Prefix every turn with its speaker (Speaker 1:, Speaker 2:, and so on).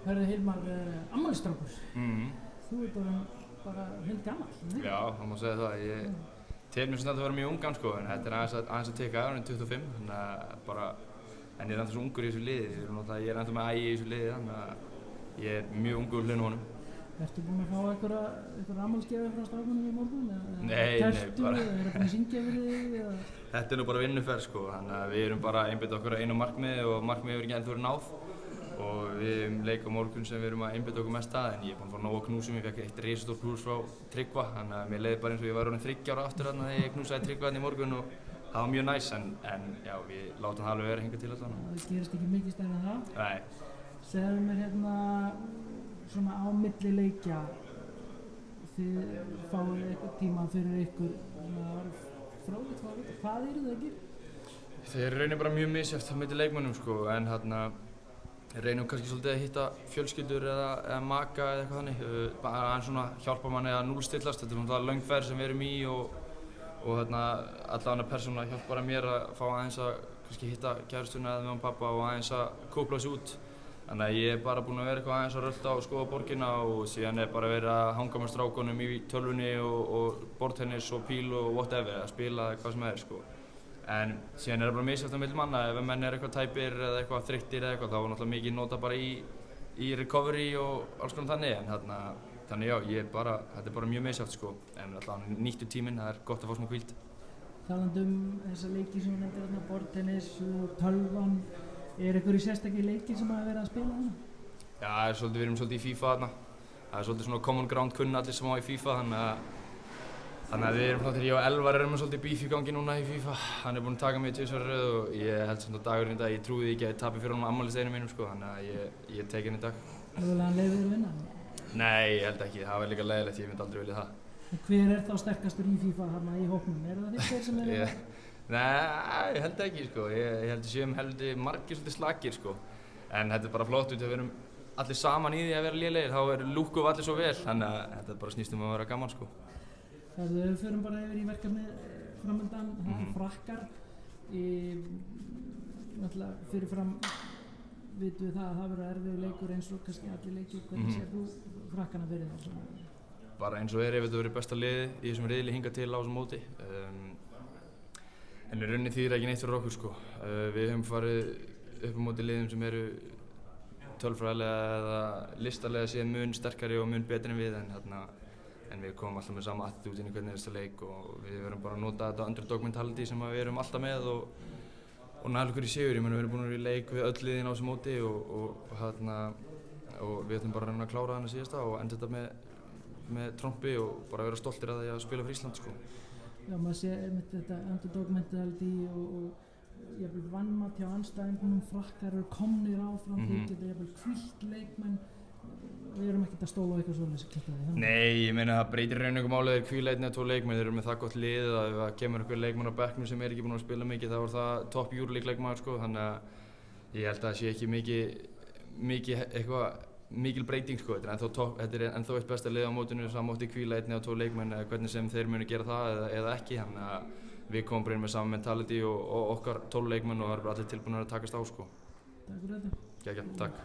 Speaker 1: Hörðu Hilmar, afmælisstrákur. Þú bara hreint gamall, ne?
Speaker 2: Já, það má segja það. Ég tel mér svona að vera mjög ungan sko, en þetta aðeins að tikka hann 25, þannig að bara, en ég ennþá svo ungur í þessu liði. Ég ennþá með ægi í þessu liði, þannig að ég mjög ungur hlun honum.
Speaker 1: Ertu búinn að fá einhverja afmælisgjöf frá strákunum í morgun?
Speaker 2: Nei, bara.
Speaker 1: Eru búinn að syngja fyrir þig?
Speaker 2: Þetta nú bara vinnuferð sko, þannig að við bara einbeita okkur að einu markmiði og markmiðið hefur ekki ennþá verið náð. Og við leik á morgun sem við að einbeita okkur mest að, en ég er búinn að fá nóg að knúsum. Ég fekk eitt risastórt knús frá Tryggva, þannig að mér leiði bara eins og ég var orðinn 30 ára aftur þarna þegar ég knúsaði Tryggva þarna í morgun og það var mjög næs, en já, við látum það alveg vera hingað til allan.
Speaker 1: Það gerist ekki mikið stærra en það.
Speaker 2: Nei.
Speaker 1: Segðu mér svona á milli leikja, þið fáið eitthvað tíma fyrir ykkur, það var fróðlegt að vita, hvað eru þið að gera?
Speaker 2: Þeir reynir bara mjög misjafnt á milli leikmönnum sko, en reynum kannski svolítið að hitta fjölskyldur eða maka eða eitthvað þannig, bara aðeins svona hjálpa manni að núllstillast. Þetta náttúrulega löng ferð sem við erum í og allavega persónulega hjálpar bara mér að fá aðeins að kannski hitta kærustuna eða með pappa og aðeins að kúpla sig út. Þannig að ég bara búinn að vera eitthvað aðeins að rölda og skoða borgina og síðan bara verið að hanga með strákunum í tölvunni og borðtennis og píl og whatever, að spila hvað sem sko. En síðan það bara misjafnt á milli manna, ef menn eitthvað tæpir eða eitthvað þreyttir eða eitthvað, þá var náttúrulega mikið nota bara í recovery og alls konar þannig, en þannig já, þetta bara mjög misjafnt sko, en alltaf nýttu tíminn, það gott að fá smá hvíld.
Speaker 1: Talandi þessa leiki sem þú nefndir þarna, borðtennis og tölvan, einhverjir sérstakir leikir sem hafa verið að spila þarna?
Speaker 2: Já, við erum svolítið í FIFA þarna, það svolítið svona common ground kunna allir sem á í FIFA, þannig að við erum flottir. Ég og Elvar erum svolítið bíf í gangi núna í FIFA. Hann búinn að taka mig 2 í röð og ég held samt á dagurinn í dag, ég trúði ekki að ég tapi fyrir honum á afmælisdeginum mínum sko, þannig að ég tek hann í dag.
Speaker 1: Alveg hann leyfir þér að vinna?
Speaker 2: Nei, ég held ekki, það var líka leiðilegt, ég myndi aldrei vilja það.
Speaker 1: En hver þá sterkastur í FIFA þarna í hópnum? Það þeir sem
Speaker 2: Nei, ég held ekki sko, ég held að séum heldur margir svolítið slakir sko. En þetta bara flott út að við erum allir saman í því að vera lélegir, þá lúkkum við allir svo vel, þannig að þetta bara snýst að vera gaman sko.
Speaker 1: Við förum bara yfir í verkefnið framöndan, það Frakkar. Náttúrulega fyrirfram vitum við það verður erfiður leikur eins og kannski allir leikir. Hvernig sér þú Frakkarna fyrir það?
Speaker 2: Bara eins og ef þetta verður besta liðið í þessum riðli hingað til á þessum móti. En í rauninni þýðir ekki neitt fyrir okkur sko. Við höfum farið upp á móti liðum sem eru tölfræðilega eða listarlega séð mun sterkari og mun betri en við, en við komum alltaf með sama attitúd inn í hvern einasta leik og við verðum bara að nota þetta underdog mentality sem við erum alltaf með og næla okkur í sigur. Við erum búin að vera í leik við öll liðin á þessu móti og við ætlum bara að reyna að klára þarna síðasta og enda þetta með trompi og bara vera stoltir að því að spila fyrir Ísland sko.
Speaker 1: Já, maður sé einmitt þetta underdog mentality og jafnvel vannmatt hjá andstæðingunum. Frakkar eru komnir áfram, þeir geta jafnvel hvílt leikmenn. Við erum ekkert að stóla á eitthvað svoleiðis að klikka því.
Speaker 2: Nei, ég meina það breytir raun einhver máli þeir hvíla 1 eða 2 leikmenn. Þeir eru með það gott lið að ef það kemur einhver leikmann á bekknum sem ekki búinn að spila mikið, þá það topp Euroleague leikmaður sko. Þannig að ég held að það sé ekki mikil breyting sko. Þetta er ennþá eitt besta lið á mótinu, það mátti hvíla 1 eða 2 leikmenn eða hvernig sem þeir munu gera það eða ekki. Þannig að við komum bara inn með sama mentality og okkar 12 leikmenn og það eru allir tilbúnir að takast á sko.
Speaker 1: Takk fyrir þetta.
Speaker 2: Takk.